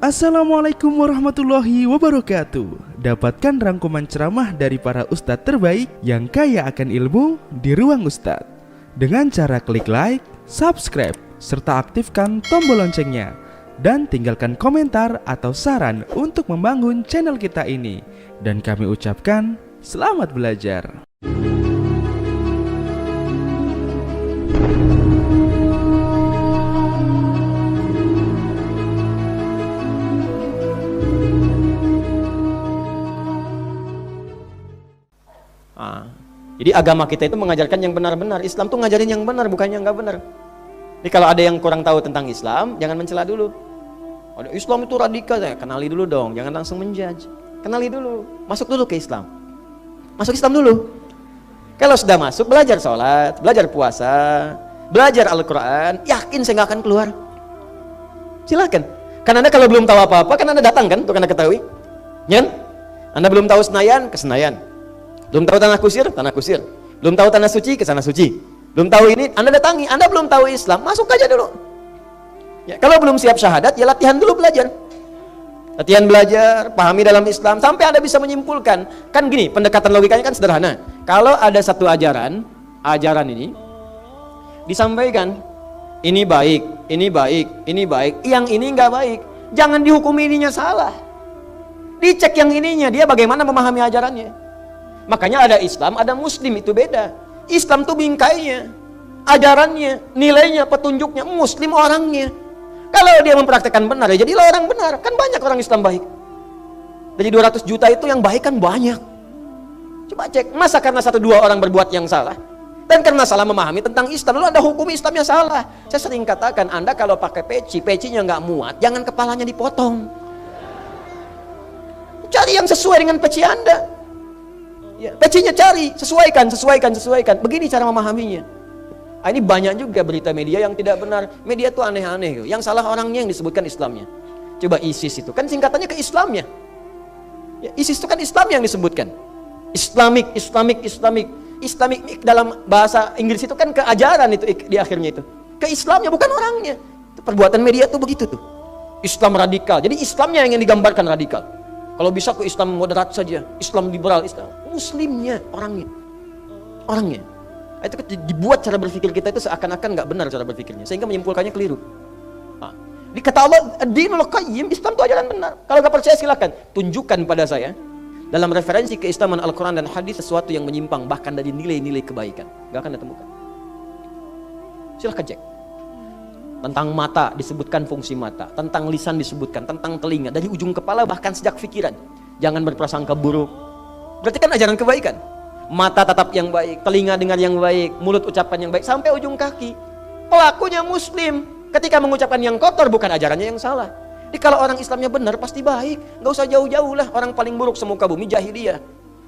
Assalamualaikum warahmatullahi wabarakatuh. Dapatkan rangkuman ceramah dari para ustadz terbaik yang kaya akan ilmu di Ruang Ustadz dengan cara klik like, subscribe, serta aktifkan tombol loncengnya. Dan tinggalkan komentar atau saran untuk membangun channel kita ini. Dan kami ucapkan selamat belajar. Jadi agama kita itu mengajarkan yang benar-benar. Islam tuh ngajarin yang benar, bukannya nggak benar. Jadi kalau ada yang kurang tahu tentang Islam, jangan mencela dulu. Ada Islam itu radikal, ya kenali dulu dong, jangan langsung menjudge. Kenali dulu, masuk dulu ke Islam. Masuk Islam dulu. Kalau sudah masuk, belajar sholat, belajar puasa, belajar Al-Quran, yakin saya nggak akan keluar. Silakan. Karena Anda kalau belum tahu apa-apa, kan Anda datang kan, untuk Anda ketahui. Nyan? Anda belum tahu Senayan, ke Senayan. Belum tahu tanah kusir, tanah kusir. Belum tahu tanah suci, ke sana suci. Belum tahu ini, Anda datangi. Anda belum tahu Islam, masuk aja dulu. Ya, kalau belum siap syahadat, ya latihan dulu belajar. Latihan belajar, pahami dalam Islam, sampai Anda bisa menyimpulkan. Kan gini, pendekatan logikanya kan sederhana. Kalau ada satu ajaran ini disampaikan, ini baik, ini baik, ini baik, yang ini nggak baik. Jangan dihukumi ininya salah. Dicek yang ininya, dia bagaimana memahami ajarannya. Makanya ada Islam, ada Muslim, itu beda. Islam tuh bingkainya, ajarannya, nilainya, petunjuknya. Muslim orangnya. Kalau dia mempraktekkan benar, ya jadilah orang benar. Kan banyak orang Islam baik. Dari 200 juta itu yang baik kan banyak. Coba cek, masa karena 1-2 orang berbuat yang salah? Dan karena salah memahami tentang Islam, lalu Anda hukum Islamnya salah. Saya sering katakan, Anda kalau pakai pecinya nggak muat, jangan kepalanya dipotong. Cari yang sesuai dengan peci Anda. Ya, pecinya cari, sesuaikan. Begini cara memahaminya. Ini banyak juga berita media yang tidak benar. Media itu aneh-aneh. Yang salah orangnya yang disebutkan Islamnya. Coba ISIS itu, kan singkatannya ke Islamnya. Ya, ISIS itu kan Islam yang disebutkan. Islamic dalam bahasa Inggris itu kan keajaran itu di akhirnya itu. Ke Islamnya, bukan orangnya. Itu perbuatan media itu begitu tuh. Islam radikal. Jadi Islamnya yang digambarkan radikal. Kalau bisa ke Islam moderat saja, Islam liberal, Islam Muslimnya, orangnya. Itu dibuat cara berpikir kita itu seakan-akan nggak benar cara berpikirnya, sehingga menyimpulkannya keliru. Di kata Allah, Ad-Dinul Qayyim, Islam itu ajaran benar. Kalau nggak percaya silakan, tunjukkan pada saya dalam referensi keislaman Al-Quran dan Hadis sesuatu yang menyimpang bahkan dari nilai-nilai kebaikan. Nggak akan ditemukan. Silakan cek. Tentang mata disebutkan fungsi mata, tentang lisan disebutkan, tentang telinga, dari ujung kepala bahkan sejak pikiran. Jangan berprasangka buruk. Berarti kan ajaran kebaikan. Mata tatap yang baik, telinga dengar yang baik, mulut ucapan yang baik, sampai ujung kaki. Pelakunya Muslim. Ketika mengucapkan yang kotor bukan ajarannya yang salah. Jadi kalau orang Islamnya benar pasti baik. Nggak usah jauh-jauh lah. Orang paling buruk semuka bumi jahiliyah.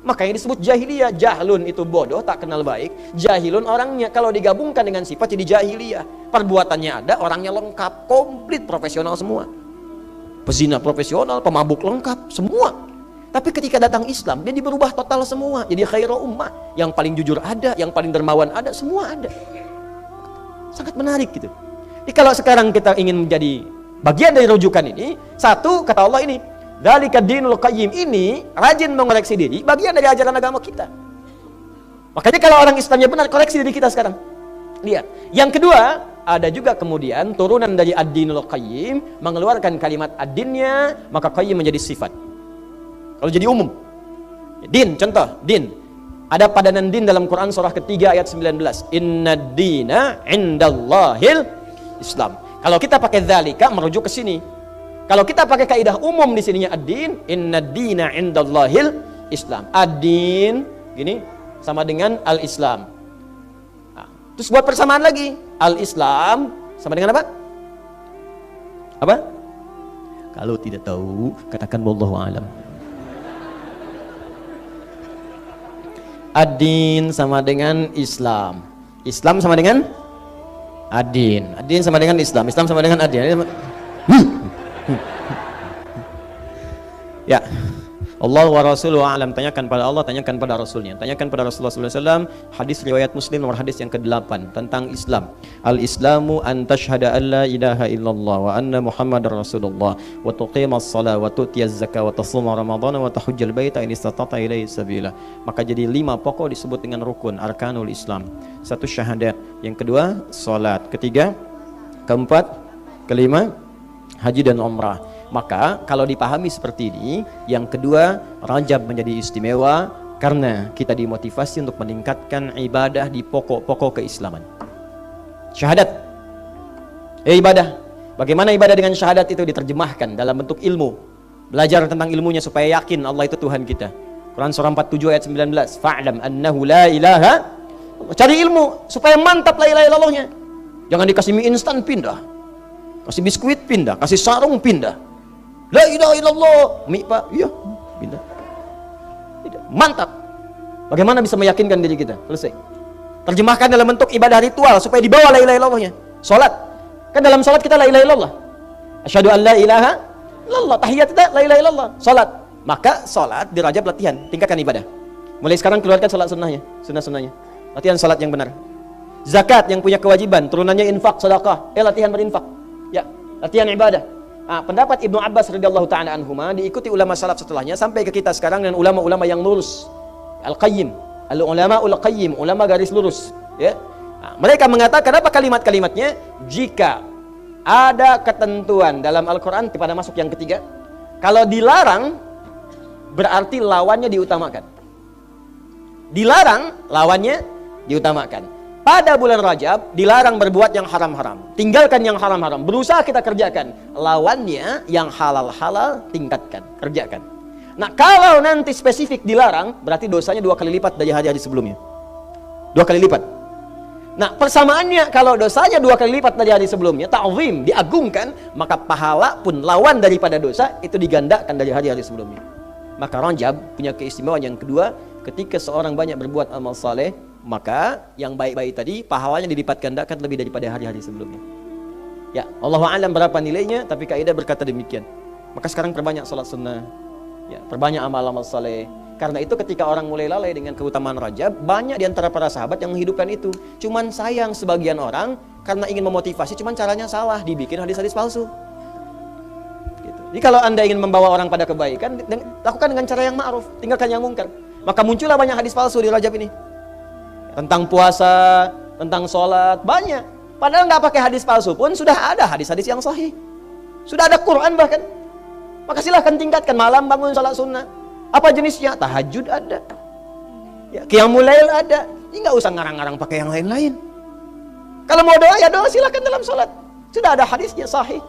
Makanya disebut jahiliyah. Jahlun itu bodoh, tak kenal baik. Jahilun orangnya, kalau digabungkan dengan sifat jadi jahiliyah. Perbuatannya ada, orangnya lengkap, komplit, profesional semua. Pezina profesional, pemabuk lengkap, semua. Tapi ketika datang Islam, dia berubah total semua. Jadi khairu ummah. Yang paling jujur ada, yang paling dermawan ada, semua ada. Sangat menarik gitu. Jadi kalau sekarang kita ingin menjadi bagian dari rujukan ini, satu, kata Allah ini, Dzalika Dinul Qayyim, ini rajin mengoreksi diri, bagian dari ajaran agama kita. Makanya kalau orang Islamnya benar, koreksi diri kita sekarang. Lihat. Yang kedua, ada juga kemudian turunan dari Ad-Dinul Qayyim, mengeluarkan kalimat ad-dinnya, maka qayyim menjadi sifat. Kalau jadi umum. Din, contoh, din. Ada padanan din dalam Quran surah ketiga ayat 19. Innad dina indallahil Islam. Kalau kita pakai dzalika merujuk ke sini. Kalau kita pakai kaidah umum di sininya ad-din, innad dina indallahil Islam. Ad-din gini sama dengan al-Islam. Nah, terus buat persamaan lagi. Al-Islam sama dengan apa? Apa? Kalau tidak tahu, katakan wallahu alam. Ad-din sama dengan Islam. Islam sama dengan ad-din. Ad-din sama dengan Islam. Islam sama dengan ad-din. Ya. Allah wa rasuluhu a'lam. Tanyakan pada Allah, tanyakan pada Rasulnya. Tanyakan pada Rasulullah SAW. Hadis riwayat Muslim nomor hadis yang ke-8 tentang Islam. Al-Islamu an tashhada an la ilaha illallah wa anna Muhammadar Rasulullah wa tuqimas salat wa tu'tiyaz zakah wa tasuma ramadhana wa tahujjal baita in istata'ta ilaihi sabila. Maka jadi 5 pokok disebut dengan rukun arkanul Islam. 1 syahadat, yang kedua salat, ketiga, keempat, kelima haji dan umrah. Maka kalau dipahami seperti ini, yang kedua, Rajab menjadi istimewa karena kita dimotivasi untuk meningkatkan ibadah di pokok-pokok keislaman. Syahadat, ibadah. Bagaimana ibadah dengan syahadat itu diterjemahkan dalam bentuk ilmu. Belajar tentang ilmunya supaya yakin Allah itu Tuhan kita. Quran surah 47 ayat 19. Fa'lam annahu la ilaha. Cari ilmu supaya mantap la ilaha illallahnya. Jangan dikasih mie instan pindah, kasih biskuit pindah, kasih sarung pindah. La ilaha illallah, mie pak, iya, pindah. Tidak. Mantap. Bagaimana bisa meyakinkan diri kita? Selesai. Terjemahkan dalam bentuk ibadah ritual supaya dibawa la ilaha illallahnya. Salat. Kan dalam salat kita la ilaha illallah. Asyhadu an la ilaha illallah. Tahiyat kita la ilaha illallah. Salat. Maka salat di Rajab latihan, tingkatkan ibadah. Mulai sekarang keluarkan salat sunnahnya, sunnah-sunnahnya. Latihan salat yang benar. Zakat yang punya kewajiban, turunannya infak, sedekah. Latihan berinfak. Ya, latihan ibadah. Pendapat Ibnu Abbas radhiyallahu ta'ala anhuma diikuti ulama salaf setelahnya sampai ke kita sekarang dan ulama-ulama yang lurus. Al-Qayyim, al-Qayyim, ulama garis lurus, ya. Mereka mengatakan apa kalimat-kalimatnya? Jika ada ketentuan dalam Al-Qur'an pada masuk yang ketiga, kalau dilarang berarti lawannya diutamakan. Dilarang, lawannya diutamakan. Pada bulan Rajab dilarang berbuat yang haram-haram, tinggalkan yang haram-haram, berusaha kita kerjakan. Lawannya yang halal-halal tingkatkan, kerjakan. Nah, kalau nanti spesifik dilarang, berarti dosanya 2 kali lipat dari hari-hari sebelumnya. 2 kali lipat. Nah, persamaannya kalau dosanya 2 kali lipat dari hari sebelumnya, ta'zim, diagungkan, maka pahala pun lawan daripada dosa itu digandakan dari hari-hari sebelumnya. Maka Rajab punya keistimewaan yang kedua, ketika seorang banyak berbuat amal saleh, maka yang baik-baik tadi pahalanya dilipat gandakan lebih daripada hari-hari sebelumnya. Ya, Allahu a'lam berapa nilainya, tapi kaidah berkata demikian. Maka sekarang perbanyak salat sunnah, ya, perbanyak amal-amal saleh. Karena itu ketika orang mulai lalai dengan keutamaan Rajab, banyak di antara para sahabat yang menghidupkan itu. Cuman sayang sebagian orang karena ingin memotivasi, cuman caranya salah, dibikin hadis-hadis palsu. Gitu. Jadi kalau Anda ingin membawa orang pada kebaikan, lakukan dengan cara yang ma'ruf, tinggalkan yang mungkar. Maka muncullah banyak hadis palsu di Rajab ini. Tentang puasa, tentang sholat, banyak. Padahal nggak pakai hadis palsu pun sudah ada hadis-hadis yang sahih. Sudah ada Quran bahkan. Maka silahkan tingkatkan, malam bangun sholat sunnah. Apa jenisnya? Tahajud ada. Ya, qiyamul lail ada. Ini nggak usah ngarang-ngarang pakai yang lain-lain. Kalau mau doa ya doa silahkan dalam sholat. Sudah ada hadisnya sahih.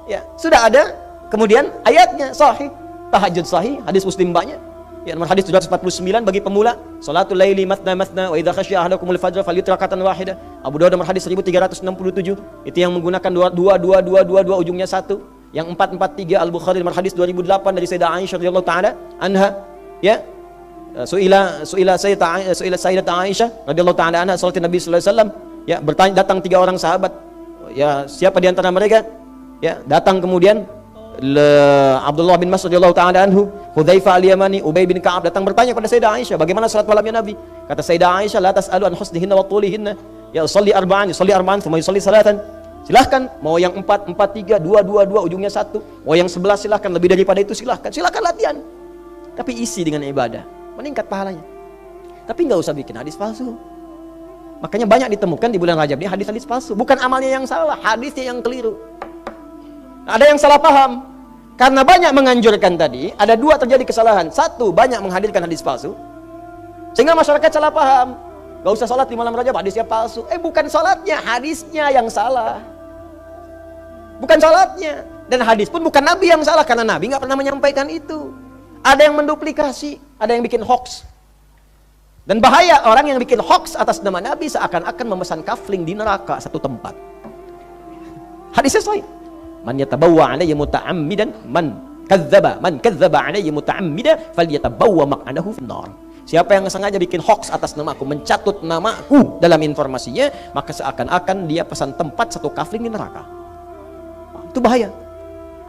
Ya, sudah ada. Kemudian ayatnya sahih. Tahajud sahih, hadis Muslim banyak. Ya, nomor hadis 249 bagi pemula, salatul laili matna matna wa idza khasyiya ahadakumul fajr falyutir rakatan wahidah. Abu Dawud nomor hadis 1367, itu yang menggunakan 2 ujungnya 1. Yang 443 Al-Bukhari nomor hadis 2008 dari Sayyidah Aisyah radhiyallahu taala anha, ya. Suila Sayyidat Aisyah radhiyallahu taala anha salatin Nabi sallallahu alaihi wasallam, ya, bertanya, datang 3 orang sahabat. Ya, siapa di antara mereka? Ya, datang kemudian Abdullah bin Mas'ud radhiyallahu ta'ala anhu, Hudzaifah al-Yamani, Ubay bin Ka'ab datang bertanya pada Sayyidah Aisyah, bagaimana salat malamnya Nabi? Kata Sayyidah Aisyah, la tas'alu an husnihinna wa tulihinna. Ya, usolli arba'an, thumma yusolli salatan. Silahkan, mau yang 4, 4, 3, 2, 2, 2 ujungnya 1. Mau yang 11 silahkan, lebih daripada itu silahkan. Silahkan latihan. Tapi isi dengan ibadah, meningkat pahalanya. Tapi nggak usah bikin hadis palsu. Makanya banyak ditemukan di bulan Rajab ini hadis-hadis palsu. Bukan amalnya yang salah, hadisnya yang keliru. Ada yang salah paham. Karena banyak menganjurkan tadi, ada 2 terjadi kesalahan. 1, banyak menghadirkan hadis palsu, sehingga masyarakat salah paham. Gak usah sholat di malam Rajab, hadisnya palsu. Bukan sholatnya, hadisnya yang salah. Bukan sholatnya. Dan hadis pun bukan Nabi yang salah, karena Nabi gak pernah menyampaikan itu. Ada yang menduplikasi, ada yang bikin hoax. Dan bahaya orang yang bikin hoax atas nama Nabi seakan-akan memesan kafling di neraka satu tempat. Hadisnya sahih. Man yatabawwa alayya muta'ammidan man kadzdzaba alayya muta'ammidan falyatabawwa maq'adahu finnar. Siapa yang sengaja bikin hoax atas namaku, mencatut namaku dalam informasinya, maka seakan-akan dia pesan tempat satu kafling di neraka. Itu bahaya.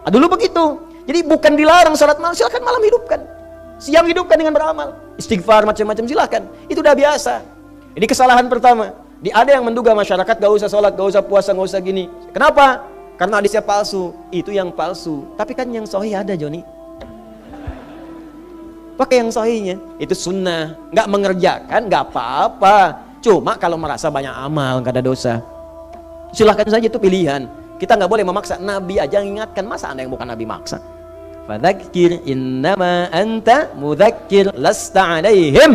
Dulu begitu. Jadi bukan dilarang salat malam, silakan malam hidupkan. Siang hidupkan dengan beramal. Istighfar macam-macam silahkan. Itu udah biasa. Ini kesalahan pertama. Ada yang menduga masyarakat gak usah sholat, gak usah puasa, gak usah gini. Kenapa? Karena hadisnya palsu. Itu yang palsu. Tapi kan yang sahih ada, Joni. Pakai yang sahihnya. Itu sunnah. Gak mengerjakan, gak apa-apa. Cuma kalau merasa banyak amal, gak ada dosa. Silahkan saja, itu pilihan. Kita gak boleh memaksa. Nabi aja ingatkan. Masa Anda yang bukan Nabi maksa? Fadzakir innama anta mudzakir lasta alaihim.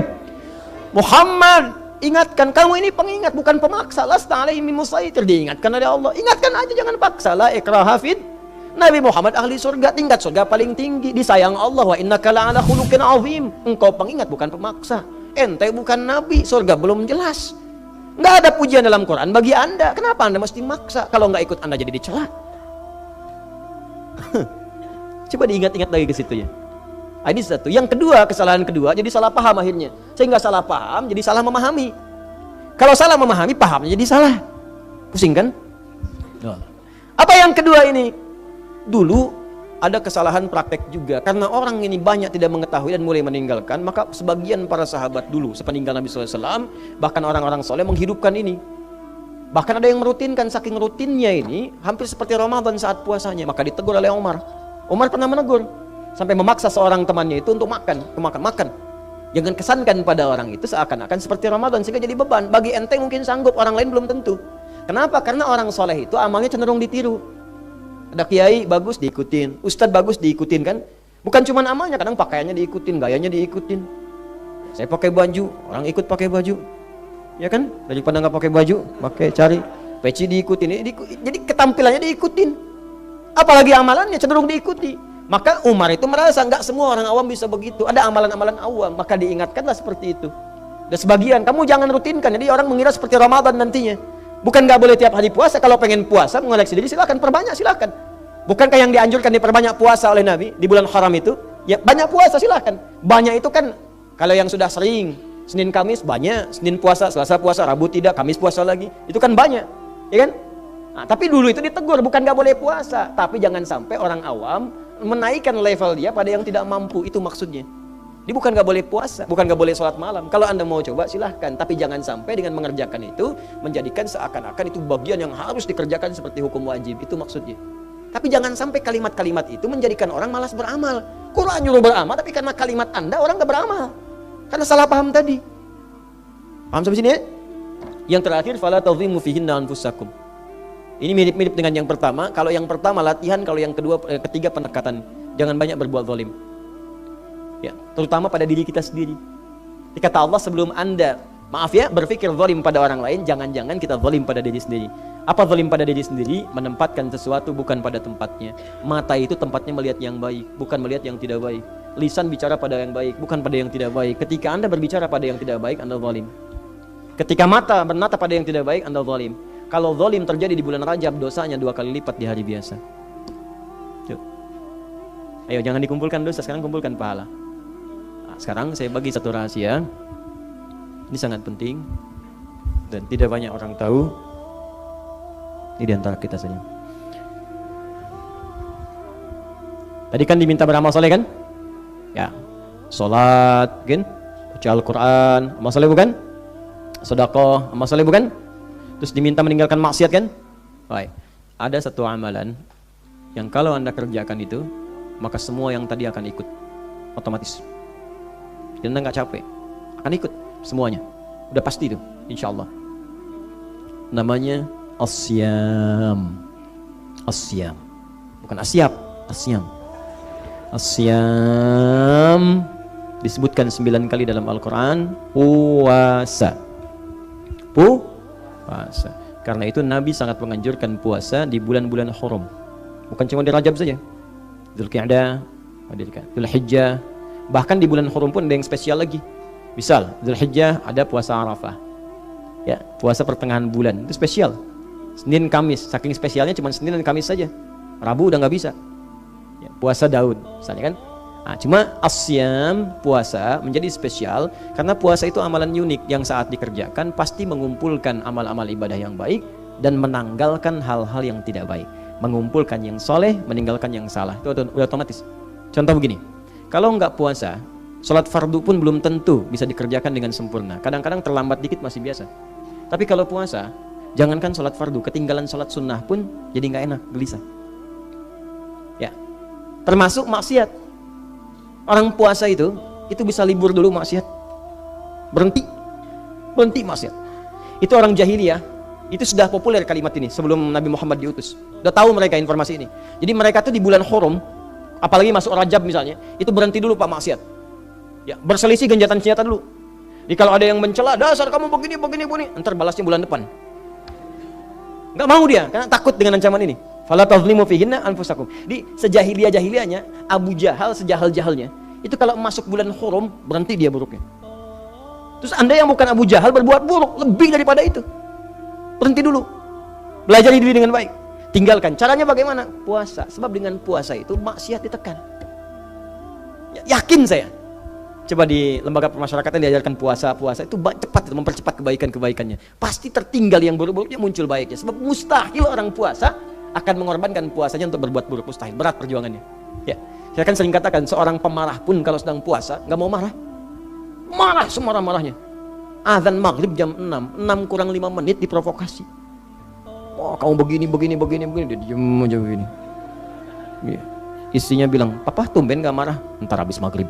Muhammad, ingatkan, kamu ini pengingat bukan pemaksa. Lasta alaihim musaitir, diingatkan oleh Allah. Ingatkan aja, jangan paksa. La ikraha fid. Nabi Muhammad ahli surga, tingkat surga paling tinggi, disayang Allah. Wa innaka la'ala khuluqin azim. Engkau pengingat bukan pemaksa. Ente bukan nabi, surga belum jelas. Nggak ada pujian dalam Quran bagi Anda. Kenapa Anda mesti maksa? Kalau nggak ikut Anda jadi dicela. Coba diingat-ingat lagi ke situ ya. Ini satu. Yang kedua, kesalahan kedua, jadi salah paham akhirnya. Sehingga salah paham, jadi salah memahami. Kalau salah memahami, pahamnya jadi salah. Pusing kan? Apa yang kedua ini? Dulu ada kesalahan praktek juga. Karena orang ini banyak tidak mengetahui dan mulai meninggalkan, maka sebagian para sahabat dulu, sepeninggal Nabi SAW, bahkan orang-orang soleh menghidupkan ini. Bahkan ada yang merutinkan, saking rutinnya ini, hampir seperti Ramadan saat puasanya. Maka ditegur oleh Umar. Umar pernah menegur. Sampai memaksa seorang temannya itu untuk makan. Jangan kesankan pada orang itu seakan-akan seperti Ramadan sehingga jadi beban. Bagi ente mungkin sanggup, orang lain belum tentu. Kenapa? Karena orang soleh itu amalnya cenderung ditiru. Ada kiai bagus diikutin, ustadz bagus diikutin kan. Bukan cuma amalnya, kadang pakaiannya diikutin, gayanya diikutin. Saya pakai baju, orang ikut pakai baju. Ya kan? Daripada nggak pakai baju, cari peci diikutin. Jadi ketampilannya diikutin. Apalagi amalannya cenderung diikuti. Maka Umar itu merasa nggak semua orang awam bisa begitu. Ada amalan-amalan awam, maka diingatkanlah seperti itu. Dan sebagian, kamu jangan rutinkan. Jadi orang mengira seperti Ramadan nantinya. Bukan nggak boleh tiap hari puasa. Kalau pengen puasa, mengoleksi diri silakan, perbanyak silakan. Bukankah yang dianjurkan diperbanyak puasa oleh Nabi di bulan haram itu? Ya banyak puasa silakan. Banyak itu kan kalau yang sudah sering, Senin Kamis banyak, Senin puasa, Selasa puasa, Rabu tidak, Kamis puasa lagi. Itu kan banyak, ya kan? Nah, tapi dulu itu ditegur, bukan nggak boleh puasa, tapi jangan sampai orang awam menaikkan level dia pada yang tidak mampu, itu maksudnya. Dia bukan nggak boleh puasa, bukan nggak boleh sholat malam. Kalau Anda mau coba silahkan, tapi jangan sampai dengan mengerjakan itu menjadikan seakan-akan itu bagian yang harus dikerjakan seperti hukum wajib, itu maksudnya. Tapi jangan sampai kalimat-kalimat itu menjadikan orang malas beramal. Quran nyuruh beramal, tapi karena kalimat Anda orang nggak beramal, karena salah paham tadi. Paham sampai sini ya? Yang terakhir, fala tadhimu fihinna anfusakum. Ini mirip-mirip dengan yang pertama. Kalau yang pertama latihan, kalau yang ketiga pendekatan. Jangan banyak berbuat zalim. Ya, terutama pada diri kita sendiri. Kata Allah, sebelum Anda, maaf ya, berpikir zalim pada orang lain, jangan-jangan kita zalim pada diri sendiri. Apa zalim pada diri sendiri? Menempatkan sesuatu bukan pada tempatnya. Mata itu tempatnya melihat yang baik, bukan melihat yang tidak baik. Lisan bicara pada yang baik, bukan pada yang tidak baik. Ketika Anda berbicara pada yang tidak baik, Anda zalim. Ketika mata bernata pada yang tidak baik, Anda zalim. Kalau zalim terjadi di bulan Rajab, dosanya 2 kali lipat di hari biasa. Yuk. Ayo, jangan dikumpulkan dosa, sekarang kumpulkan pahala. Nah, sekarang saya bagi satu rahasia. Ini sangat penting dan tidak banyak orang tahu. Ini di antara kita saja. Tadi kan diminta beramal soleh kan? Ya, sholat, kan? Baca Al-Quran, amal soleh bukan? Sedekah, amal soleh bukan? Terus diminta meninggalkan maksiat kan? Baik. Ada satu amalan yang kalau Anda kerjakan itu, maka semua yang tadi akan ikut otomatis. Dan Anda nggak capek, akan ikut semuanya. Udah pasti itu, insya Allah. Namanya asyam. Asyam, bukan asyap, asyam. Asyam disebutkan 9 kali dalam Al-Quran. Puasa. Puasa. Karena itu Nabi sangat menganjurkan puasa di bulan-bulan haram. Bukan cuma di Rajab saja. Dzulqa'dah, Dzulhijjah. Bahkan di bulan haram pun ada yang spesial lagi. Misal, Dzulhijjah ada puasa Arafah. Ya, puasa pertengahan bulan. Itu spesial. Senin Kamis, saking spesialnya cuma Senin dan Kamis saja. Rabu udah nggak bisa. Ya, puasa Daud, misalnya kan. Nah, cuma asyam, puasa menjadi spesial karena puasa itu amalan unik yang saat dikerjakan pasti mengumpulkan amal-amal ibadah yang baik dan menanggalkan hal-hal yang tidak baik. Mengumpulkan yang soleh, meninggalkan yang salah. Itu udah otomatis. Contoh begini, kalau nggak puasa, Sholat fardu pun belum tentu bisa dikerjakan dengan sempurna. Kadang-kadang terlambat dikit masih biasa. Tapi kalau puasa, jangankan sholat fardu, ketinggalan sholat sunnah pun jadi nggak enak, gelisah. Ya, termasuk maksiat. Orang puasa itu bisa libur dulu maksiat, berhenti maksiat. Itu orang jahiliyah, itu sudah populer kalimat ini sebelum Nabi Muhammad diutus. Udah tahu mereka informasi ini. Jadi mereka tuh di bulan Hurum, apalagi masuk Rajab misalnya, itu berhenti dulu Pak maksiat. Ya, berselisih genjatan senjata dulu. Jadi kalau ada yang mencela, dasar kamu begini, entar balasnya bulan depan. Nggak mau dia, karena takut dengan ancaman ini. Fala tazlimu fihinna anfusakum. Di sejahiliyah-jahiliyahnya, Abu Jahal sejahal-jahalnya, itu kalau masuk bulan Hurum berhenti dia buruknya. Terus Anda yang bukan Abu Jahal berbuat buruk lebih daripada itu, berhenti dulu. Belajar diri dengan baik. Tinggalkan. Caranya bagaimana? Puasa. Sebab dengan puasa itu maksiat ditekan. Yakin saya. Coba di lembaga pemasyarakatan diajarkan puasa itu cepat, mempercepat kebaikan-kebaikannya. Pasti tertinggal yang buruk-buruknya, muncul baiknya. Sebab mustahil orang puasa akan mengorbankan puasanya untuk berbuat buruk, mustahil. Berat perjuangannya. Ya, saya kan sering katakan seorang pemarah pun kalau sedang puasa nggak mau marah. Marah semarah-marahnya. Azan maghrib jam 6 kurang 5 menit diprovokasi. Oh, kamu begini, dia diem aja begini. Ya. Istrinya bilang, papa tumben gak marah? Ntar habis maghrib.